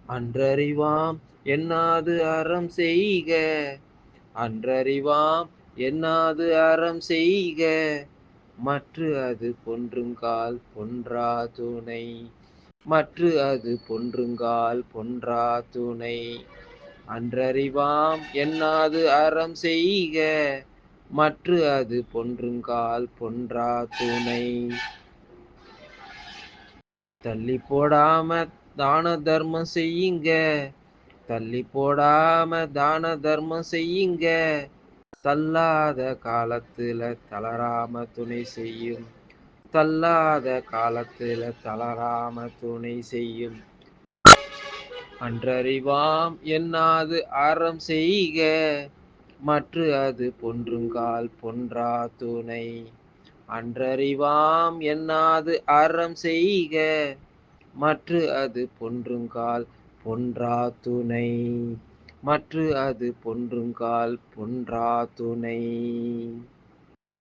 அன்றறிவாம் என்னாது அறம் செய்க. அன்றறிவாம் என்னாது அறம் செய்க. மற்று அது பொன்றுங்கால் பொன்றா துணை. மற்று அது பொன்றுங்கால் பொன்றா துணை. அன்றறிவாம் என்னாது அறம் செய்க. மற்று அது பொன்றுங்கால் பொன்றா துணை. தள்ளி போடாம தான தர்மம் செய்யுங்க. தள்ளி போடாம தான தர்மம் செய்யுங்க. தள்ளாத காலத்துல தளராம துணை செய்யும். தள்ளாத காலத்துல தளராம துணை செய்யும். அன்றறிவாம் என்னாது அறம் செய்க. மற்று அது பொன்றுங்கால் பொன்றா துணை. அன்றறிவாம் என்னாது அறம் செய்க. மற்று அது பொன்றுங்கால் பொன்றா துணை. மற்று அது பொன்றுங்கால் பொன்றா துணை.